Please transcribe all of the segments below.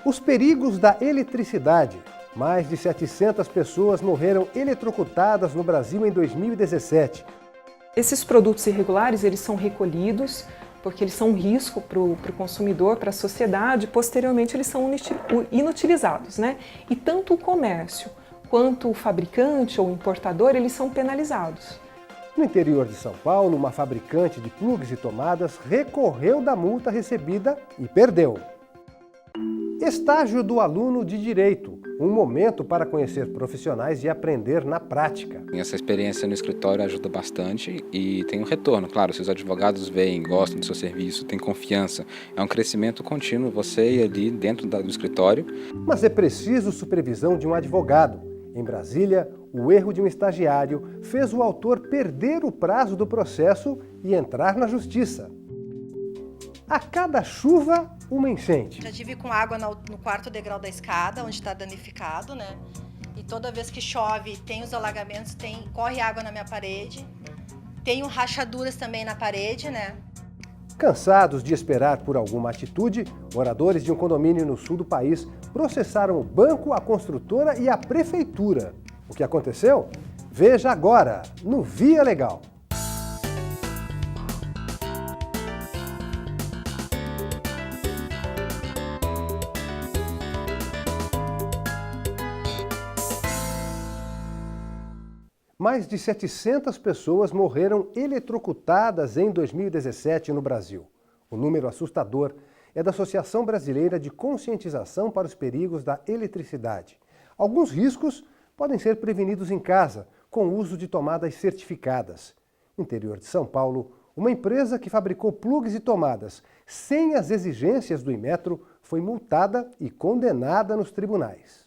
Os perigos da eletricidade. Mais de 700 pessoas morreram eletrocutadas no Brasil em 2017. Esses produtos irregulares, eles são recolhidos porque eles são um risco para o consumidor, para a sociedade. Posteriormente, eles são inutilizados, né? E tanto o comércio quanto o fabricante ou importador, eles são penalizados. No interior de São Paulo, uma fabricante de plugs e tomadas recorreu da multa recebida e perdeu. Estágio do aluno de Direito, um momento para conhecer profissionais e aprender na prática. Essa experiência no escritório ajuda bastante e tem um retorno, claro, se os advogados veem, gostam do seu serviço, têm confiança, é um crescimento contínuo, você ir ali dentro do escritório. Mas é preciso supervisão de um advogado. Em Brasília, o erro de um estagiário fez o autor perder o prazo do processo e entrar na justiça. A cada chuva, uma enchente. Já tive com água no quarto degrau da escada, onde está danificado, né? E toda vez que chove, tem os alagamentos, corre água na minha parede. Tenho rachaduras também na parede, né? Cansados de esperar por alguma atitude, moradores de um condomínio no sul do país processaram o banco, a construtora e a prefeitura. O que aconteceu? Veja agora, no Via Legal. Mais de 700 pessoas morreram eletrocutadas em 2017 no Brasil. O número assustador é da Associação Brasileira de Conscientização para os Perigos da Eletricidade. Alguns riscos podem ser prevenidos em casa, com o uso de tomadas certificadas. No interior de São Paulo, uma empresa que fabricou plugs e tomadas sem as exigências do Inmetro foi multada e condenada nos tribunais.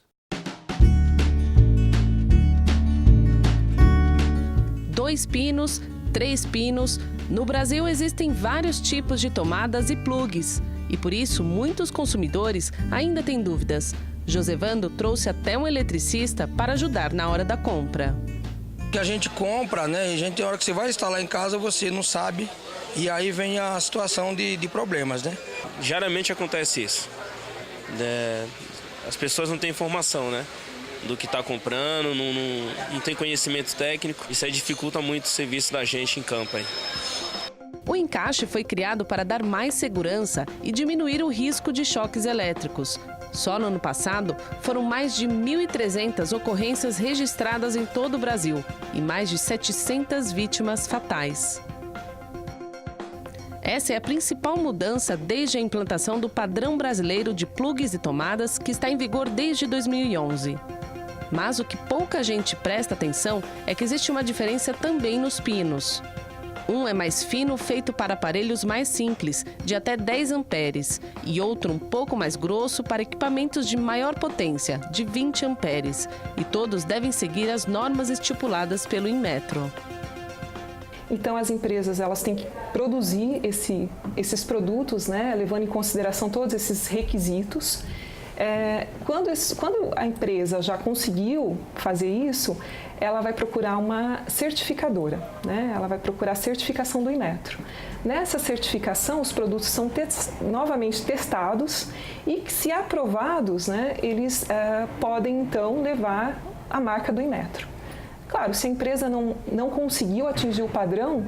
2 pinos, 3 pinos. No Brasil existem vários tipos de tomadas e plugs e por isso muitos consumidores ainda têm dúvidas. Josevando trouxe até um eletricista para ajudar na hora da compra. Que a gente compra, né? A hora que você vai instalar em casa, você não sabe e aí vem a situação de problemas, né? Geralmente acontece isso. As pessoas não têm informação, né? Do que está comprando, não tem conhecimento técnico. Isso aí dificulta muito o serviço da gente em campo. Aí. O encaixe foi criado para dar mais segurança e diminuir o risco de choques elétricos. Só no ano passado, foram mais de 1.300 ocorrências registradas em todo o Brasil e mais de 700 vítimas fatais. Essa é a principal mudança desde a implantação do Padrão Brasileiro de Plugs e Tomadas, que está em vigor desde 2011. Mas o que pouca gente presta atenção é que existe uma diferença também nos pinos. Um é mais fino, feito para aparelhos mais simples, de até 10 amperes, e outro um pouco mais grosso para equipamentos de maior potência, de 20 amperes. E todos devem seguir as normas estipuladas pelo Inmetro. Então, as empresas elas têm que produzir esses produtos, né, levando em consideração todos esses requisitos. Quando a empresa já conseguiu fazer isso, ela vai procurar uma certificadora, né? Ela vai procurar a certificação do Inmetro. Nessa certificação, os produtos são novamente testados e, se aprovados, né, eles podem então levar a marca do Inmetro. Claro, se a empresa não conseguiu atingir o padrão,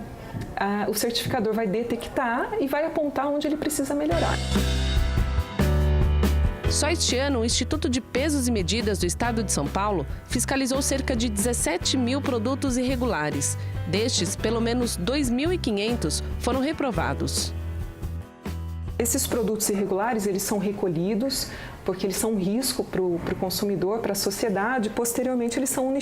o certificador vai detectar e vai apontar onde ele precisa melhorar. Só este ano, o Instituto de Pesos e Medidas do Estado de São Paulo fiscalizou cerca de 17 mil produtos irregulares. Destes, pelo menos 2.500 foram reprovados. Esses produtos irregulares, eles são recolhidos porque eles são um risco para o consumidor, para a sociedade. Posteriormente, eles são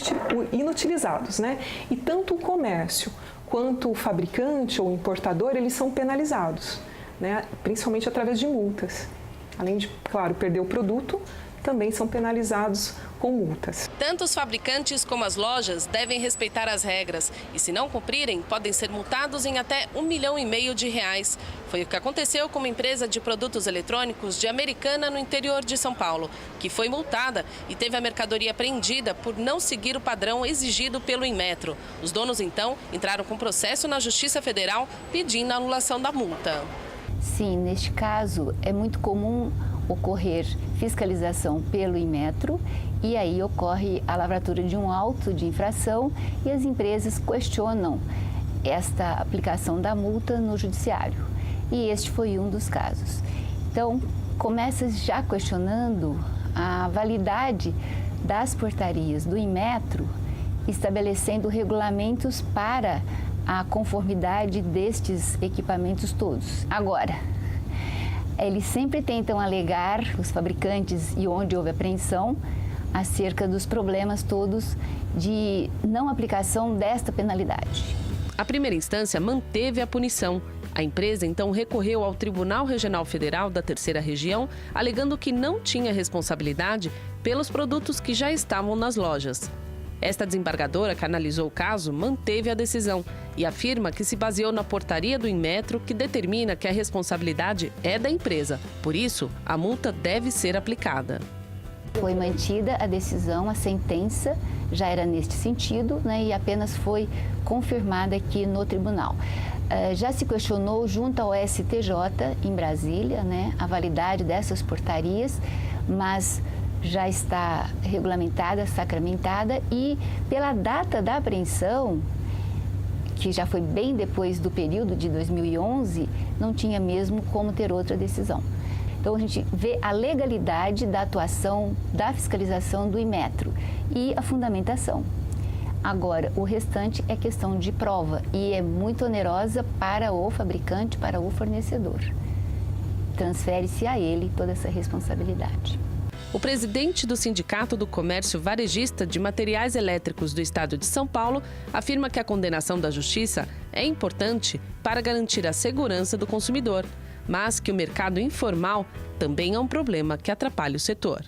inutilizados, né? E tanto o comércio quanto o fabricante ou importador, eles são penalizados, né? Principalmente através de multas. Além de, claro, perder o produto, também são penalizados com multas. Tanto os fabricantes como as lojas devem respeitar as regras e, se não cumprirem, podem ser multados em até R$1,5 milhão. Foi o que aconteceu com uma empresa de produtos eletrônicos de Americana, no interior de São Paulo, que foi multada e teve a mercadoria apreendida por não seguir o padrão exigido pelo Inmetro. Os donos, então, entraram com processo na Justiça Federal pedindo a anulação da multa. Sim, neste caso é muito comum ocorrer fiscalização pelo Inmetro e aí ocorre a lavratura de um auto de infração e as empresas questionam esta aplicação da multa no judiciário. E este foi um dos casos. Então, começa já questionando a validade das portarias do Inmetro, estabelecendo regulamentos para a conformidade destes equipamentos todos. Agora, eles sempre tentam alegar, os fabricantes e onde houve apreensão, acerca dos problemas todos de não aplicação desta penalidade. A primeira instância manteve a punição. A empresa então recorreu ao Tribunal Regional Federal da Terceira Região, alegando que não tinha responsabilidade pelos produtos que já estavam nas lojas. Esta desembargadora que analisou o caso manteve a decisão e afirma que se baseou na portaria do Inmetro, que determina que a responsabilidade é da empresa. Por isso, a multa deve ser aplicada. Foi mantida a decisão, a sentença já era neste sentido, né, e apenas foi confirmada aqui no tribunal. Já se questionou junto ao STJ em Brasília, né, a validade dessas portarias, mas já está regulamentada, sacramentada e pela data da apreensão, que já foi bem depois do período de 2011, não tinha mesmo como ter outra decisão. Então, a gente vê a legalidade da atuação da fiscalização do Inmetro e a fundamentação. Agora, o restante é questão de prova e é muito onerosa para o fabricante, para o fornecedor. Transfere-se a ele toda essa responsabilidade. O presidente do Sindicato do Comércio Varejista de Materiais Elétricos do Estado de São Paulo afirma que a condenação da Justiça é importante para garantir a segurança do consumidor, mas que o mercado informal também é um problema que atrapalha o setor.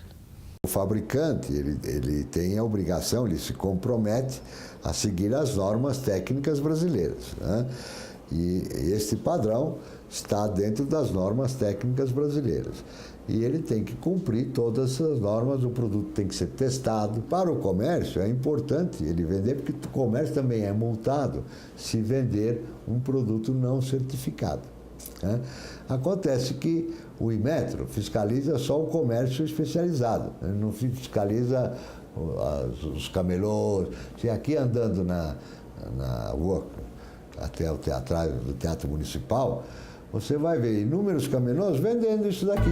O fabricante, ele tem a obrigação, ele se compromete a seguir as normas técnicas brasileiras, né? E este padrão está dentro das normas técnicas brasileiras. E ele tem que cumprir todas essas normas, o produto tem que ser testado. Para o comércio é importante ele vender, porque o comércio também é multado se vender um produto não certificado, né? Acontece que o Inmetro fiscaliza só o comércio especializado, ele não fiscaliza os camelôs. Se aqui andando na rua até o Teatro Municipal, você vai ver inúmeros camelôs vendendo isso daqui.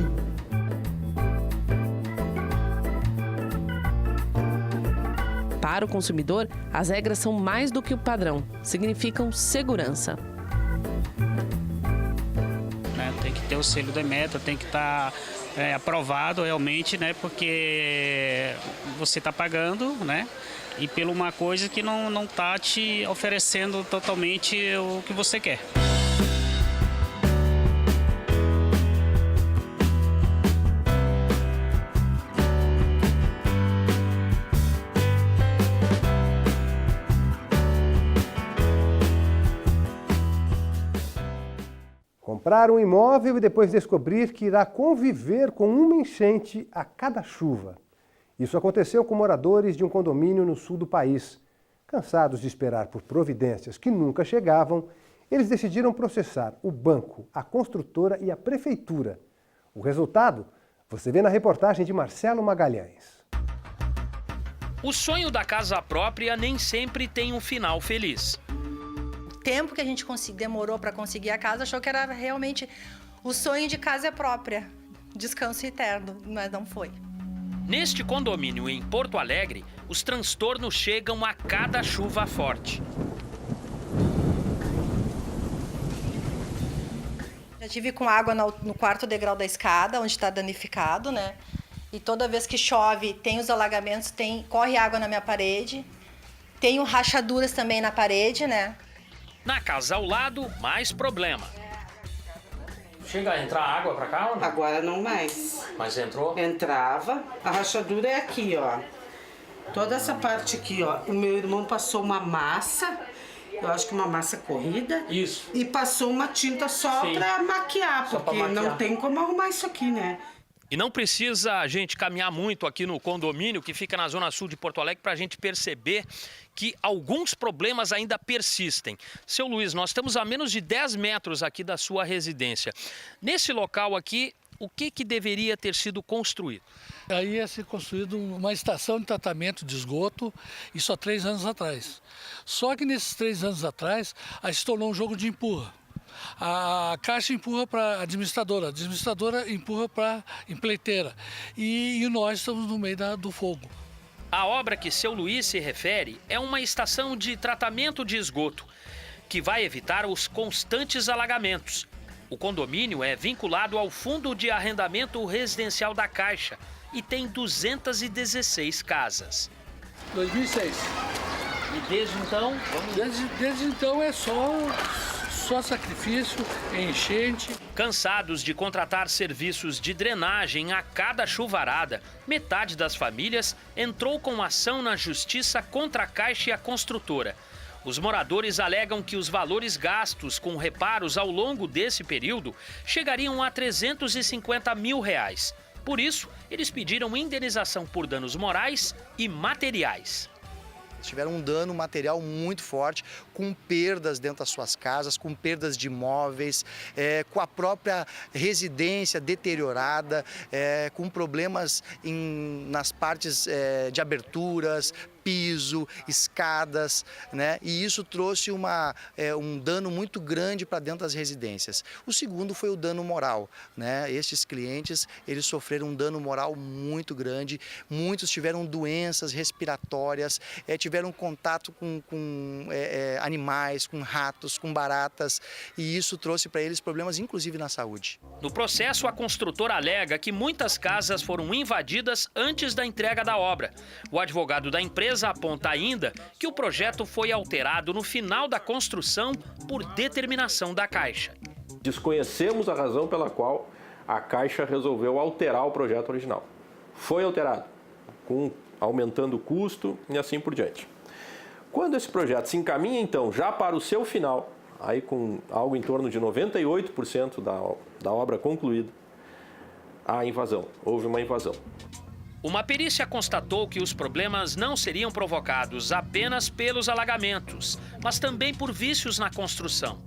Para o consumidor, as regras são mais do que o padrão, significam segurança. Tem que ter o selo do Inmetro, tem que estar aprovado realmente, né? Porque você está pagando, né? E pela uma coisa que não está te oferecendo totalmente o que você quer. Comprar um imóvel e depois descobrir que irá conviver com uma enchente a cada chuva. Isso aconteceu com moradores de um condomínio no sul do país. Cansados de esperar por providências que nunca chegavam, eles decidiram processar o banco, a construtora e a prefeitura. O resultado você vê na reportagem de Marcelo Magalhães. O sonho da casa própria nem sempre tem um final feliz. O tempo que a gente demorou para conseguir a casa, achou que era realmente o sonho de casa própria, descanso eterno, mas não foi. Neste condomínio em Porto Alegre, os transtornos chegam a cada chuva forte. Já tive com água no quarto degrau da escada, onde está danificado, né? E toda vez que chove, tem os alagamentos, corre água na minha parede. Tenho rachaduras também na parede, né? Na casa ao lado, mais problema. Chega a entrar água pra cá ou não? Agora não mais. Mas entrou? Entrava. A rachadura é aqui, ó. Toda essa parte aqui, ó. O meu irmão passou uma massa, eu acho que uma massa corrida. Isso. E passou uma tinta só pra maquiar, porque não tem como arrumar isso aqui, né? E não precisa a gente caminhar muito aqui no condomínio, que fica na zona sul de Porto Alegre, para a gente perceber que alguns problemas ainda persistem. Seu Luiz, nós estamos a menos de 10 metros aqui da sua residência. Nesse local aqui, o que deveria ter sido construído? Aí ia ser construído uma estação de tratamento de esgoto, isso há 3 anos atrás. Só que nesses 3 anos atrás, aí se tornou um jogo de empurra. A Caixa empurra para a administradora empurra para a empleiteira. E nós estamos no meio do fogo. A obra que seu Luiz se refere é uma estação de tratamento de esgoto, que vai evitar os constantes alagamentos. O condomínio é vinculado ao Fundo de Arrendamento Residencial da Caixa e tem 216 casas. 2006. E desde então? Desde então é só sacrifício, enchente. Cansados de contratar serviços de drenagem a cada chuvarada, metade das famílias entrou com ação na justiça contra a Caixa e a construtora. Os moradores alegam que os valores gastos com reparos ao longo desse período chegariam a R$ 350 mil. Por isso, eles pediram indenização por danos morais e materiais. Tiveram um dano material muito forte, com perdas dentro das suas casas, com perdas de imóveis, com a própria residência deteriorada, com problemas nas partes de aberturas, piso, escadas, né? E isso trouxe um dano muito grande para dentro das residências. O segundo foi o dano moral, né? Estes clientes, eles sofreram um dano moral muito grande, muitos tiveram doenças respiratórias, tiveram contato com animais, com ratos, com baratas, e isso trouxe para eles problemas, inclusive na saúde. No processo, a construtora alega que muitas casas foram invadidas antes da entrega da obra. O advogado da empresa aponta ainda que o projeto foi alterado no final da construção por determinação da Caixa. Desconhecemos a razão pela qual a Caixa resolveu alterar o projeto original. Foi alterado, aumentando o custo e assim por diante. Quando esse projeto se encaminha, então, já para o seu final, aí com algo em torno de 98% da obra concluída, há invasão, houve uma invasão. Uma perícia constatou que os problemas não seriam provocados apenas pelos alagamentos, mas também por vícios na construção.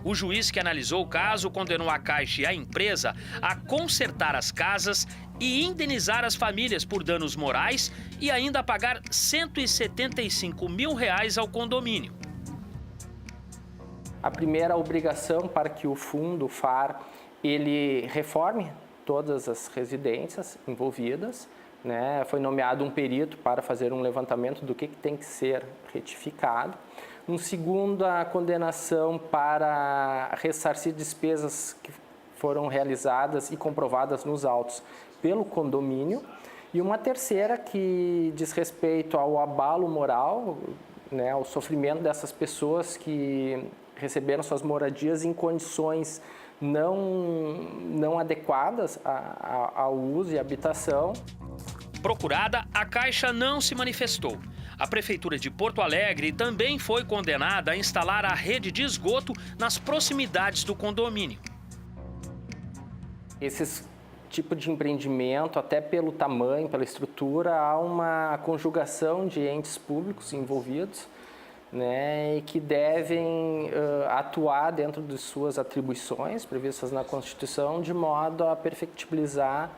O juiz que analisou o caso condenou a Caixa e a empresa a consertar as casas e indenizar as famílias por danos morais e ainda pagar R$ 175 mil ao condomínio. A primeira obrigação para que o fundo, o FAR, ele reforme todas as residências envolvidas, né? Foi nomeado um perito para fazer um levantamento do que tem que ser retificado. Um segundo, a condenação para ressarcir despesas que foram realizadas e comprovadas nos autos pelo condomínio. E uma terceira que diz respeito ao abalo moral, né, ao sofrimento dessas pessoas que receberam suas moradias em condições não adequadas ao uso e habitação. Procurada, a Caixa não se manifestou. A Prefeitura de Porto Alegre também foi condenada a instalar a rede de esgoto nas proximidades do condomínio. Esse tipo de empreendimento, até pelo tamanho, pela estrutura, há uma conjugação de entes públicos envolvidos, né, e que devem atuar dentro de suas atribuições previstas na Constituição, de modo a perfectibilizar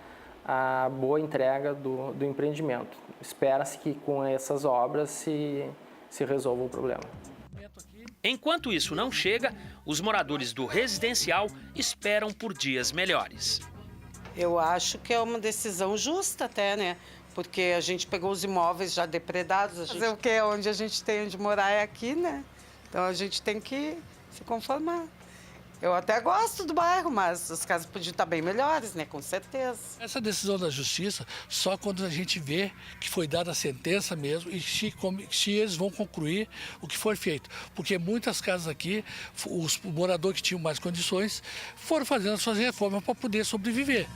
a boa entrega do empreendimento. Espera-se que com essas obras se resolva o problema. Enquanto isso não chega, os moradores do residencial esperam por dias melhores. Eu acho que é uma decisão justa até, né? Porque a gente pegou os imóveis já depredados. Fazer o quê? Onde a gente tem onde morar é aqui, né? Então a gente tem que se conformar. Eu até gosto do bairro, mas as casas podiam estar bem melhores, né? Com certeza. Essa decisão da justiça, só quando a gente vê que foi dada a sentença mesmo e se eles vão concluir o que foi feito. Porque muitas casas aqui, os moradores que tinham mais condições, foram fazendo suas reformas para poder sobreviver.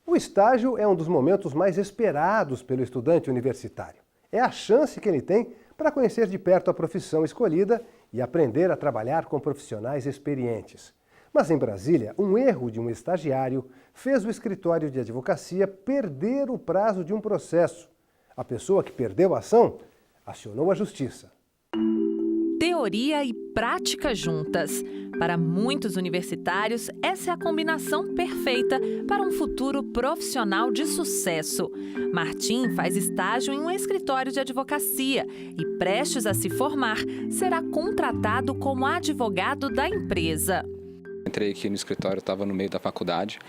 O estágio é um dos momentos mais esperados pelo estudante universitário. É a chance que ele tem para conhecer de perto a profissão escolhida e aprender a trabalhar com profissionais experientes. Mas em Brasília, um erro de um estagiário fez o escritório de advocacia perder o prazo de um processo. A pessoa que perdeu a ação acionou a justiça. Teoria e prática juntas. Para muitos universitários, essa é a combinação perfeita para um futuro profissional de sucesso. Martim faz estágio em um escritório de advocacia e, prestes a se formar, será contratado como advogado da empresa. Entrei aqui no escritório, estava no meio da faculdade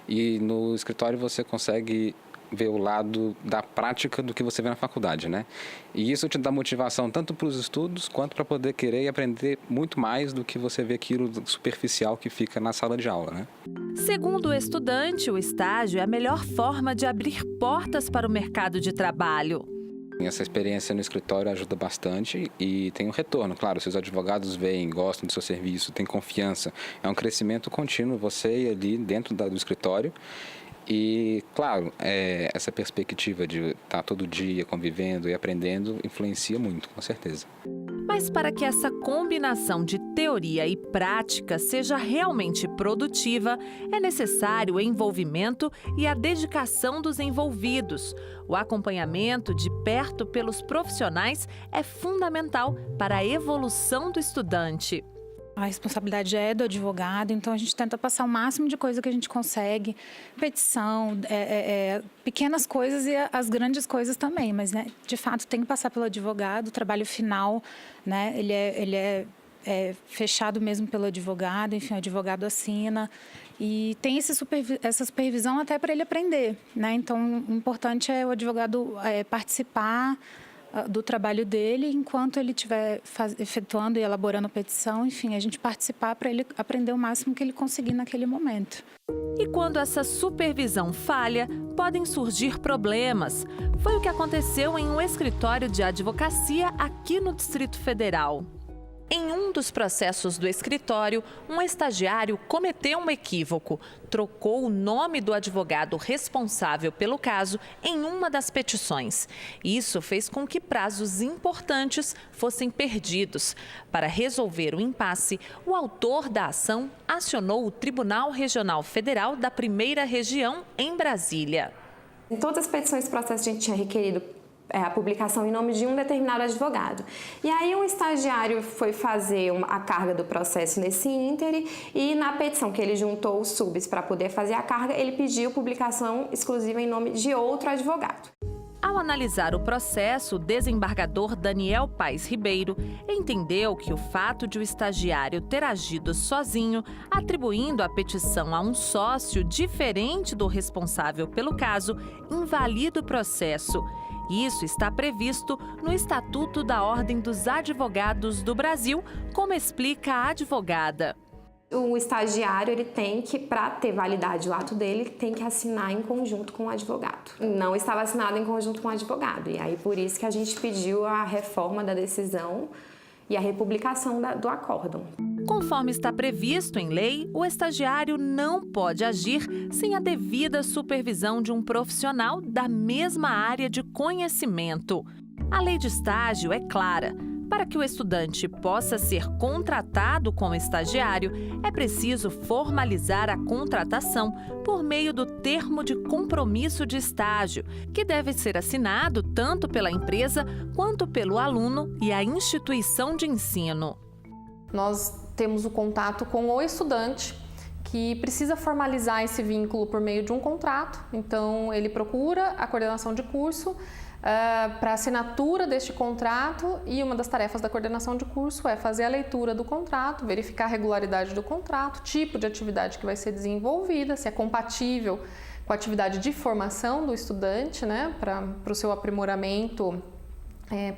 e no escritório você consegue ver o lado da prática do que você vê na faculdade, né? E isso te dá motivação tanto para os estudos quanto para poder querer e aprender muito mais do que você vê aquilo superficial que fica na sala de aula, né? Segundo o estudante, o estágio é a melhor forma de abrir portas para o mercado de trabalho. Essa experiência no escritório ajuda bastante e tem um retorno, claro, se os advogados veem, gostam do seu serviço, têm confiança, é um crescimento contínuo, você ir ali dentro do escritório. E, claro, essa perspectiva de estar todo dia convivendo e aprendendo influencia muito, com certeza. Mas para que essa combinação de teoria e prática seja realmente produtiva, é necessário o envolvimento e a dedicação dos envolvidos. O acompanhamento de perto pelos profissionais é fundamental para a evolução do estudante. A responsabilidade é do advogado, então a gente tenta passar o máximo de coisa que a gente consegue, petição, pequenas coisas e as grandes coisas também, mas né, de fato tem que passar pelo advogado, o trabalho final, né, ele é fechado mesmo pelo advogado, enfim, o advogado assina e tem essa supervisão até para ele aprender, né, então o importante é o advogado participar do trabalho dele, enquanto ele estiver efetuando e elaborando a petição, enfim, a gente participar para ele aprender o máximo que ele conseguir naquele momento. E quando essa supervisão falha, podem surgir problemas. Foi o que aconteceu em um escritório de advocacia aqui no Distrito Federal. Em um dos processos do escritório, um estagiário cometeu um equívoco. Trocou o nome do advogado responsável pelo caso em uma das petições. Isso fez com que prazos importantes fossem perdidos. Para resolver o impasse, o autor da ação acionou o Tribunal Regional Federal da Primeira Região, em Brasília. Em todas as petições do processo, a gente tinha requerido a publicação em nome de um determinado advogado. E aí um estagiário foi fazer a carga do processo nesse íntere e na petição que ele juntou os subs para poder fazer a carga, ele pediu publicação exclusiva em nome de outro advogado. Ao analisar o processo, o desembargador Daniel Paes Ribeiro entendeu que o fato de o estagiário ter agido sozinho, atribuindo a petição a um sócio diferente do responsável pelo caso, invalida o processo. Isso está previsto no Estatuto da Ordem dos Advogados do Brasil, como explica a advogada. O estagiário, ele tem que, para ter validade o ato dele, tem que assinar em conjunto com o advogado. Não estava assinado em conjunto com o advogado. E aí, por isso que a gente pediu a reforma da decisão e a republicação do acórdão. Conforme está previsto em lei, o estagiário não pode agir sem a devida supervisão de um profissional da mesma área de conhecimento. A lei de estágio é clara. Para que o estudante possa ser contratado como estagiário, é preciso formalizar a contratação por meio do termo de compromisso de estágio, que deve ser assinado tanto pela empresa quanto pelo aluno e a instituição de ensino. Nós temos o contato com o estudante que precisa formalizar esse vínculo por meio de um contrato. Então, ele procura a coordenação de curso para assinatura deste contrato e uma das tarefas da coordenação de curso é fazer a leitura do contrato, verificar a regularidade do contrato, tipo de atividade que vai ser desenvolvida, se é compatível com a atividade de formação do estudante, né, para o seu aprimoramento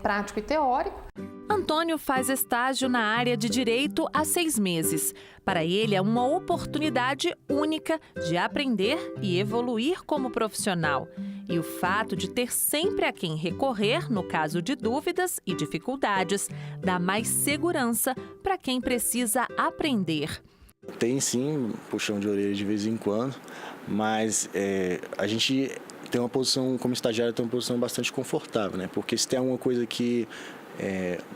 prático e teórico. Antônio faz estágio na área de Direito há 6 meses. Para ele é uma oportunidade única de aprender e evoluir como profissional. E o fato de ter sempre a quem recorrer no caso de dúvidas e dificuldades dá mais segurança para quem precisa aprender. Tem sim puxão de orelha de vez em quando, mas a gente tem uma posição, como estagiário, tem uma posição bastante confortável, né? Porque se tem alguma coisa que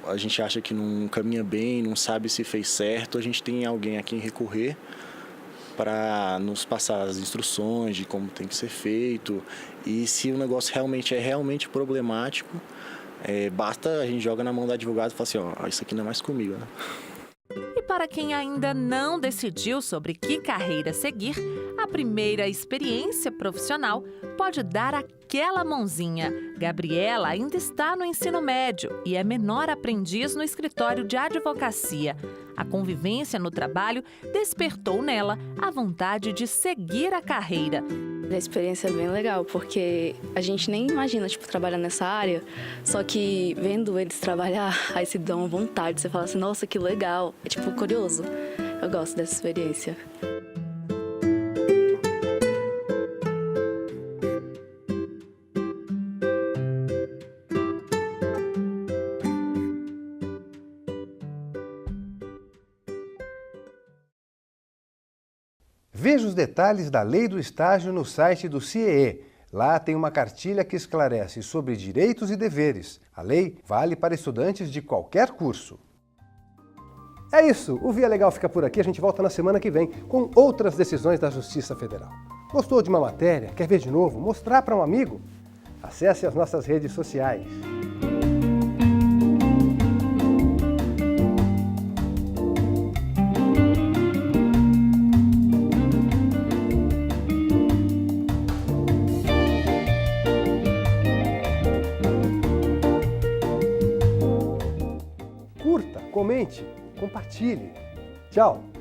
a gente acha que não caminha bem, não sabe se fez certo, a gente tem alguém a quem recorrer para nos passar as instruções de como tem que ser feito. E se o negócio é realmente problemático, basta a gente joga na mão do advogado e fala assim, ó, isso aqui não é mais comigo, né? E para para quem ainda não decidiu sobre que carreira seguir, a primeira experiência profissional pode dar aquela mãozinha. Gabriela ainda está no ensino médio e é menor aprendiz no escritório de advocacia. A convivência no trabalho despertou nela a vontade de seguir a carreira. A experiência é bem legal, porque a gente nem imagina, trabalhar nessa área, só que vendo eles trabalhar, aí se dá uma vontade, você fala assim, nossa, que legal, é curioso. Eu gosto dessa experiência. Veja os detalhes da Lei do Estágio no site do CIEE. Lá tem uma cartilha que esclarece sobre direitos e deveres. A lei vale para estudantes de qualquer curso. É isso, o Via Legal fica por aqui. A gente volta na semana que vem com outras decisões da Justiça Federal. Gostou de uma matéria? Quer ver de novo? Mostrar para um amigo? Acesse as nossas redes sociais. Curta, comente, compartilhe. Tchau!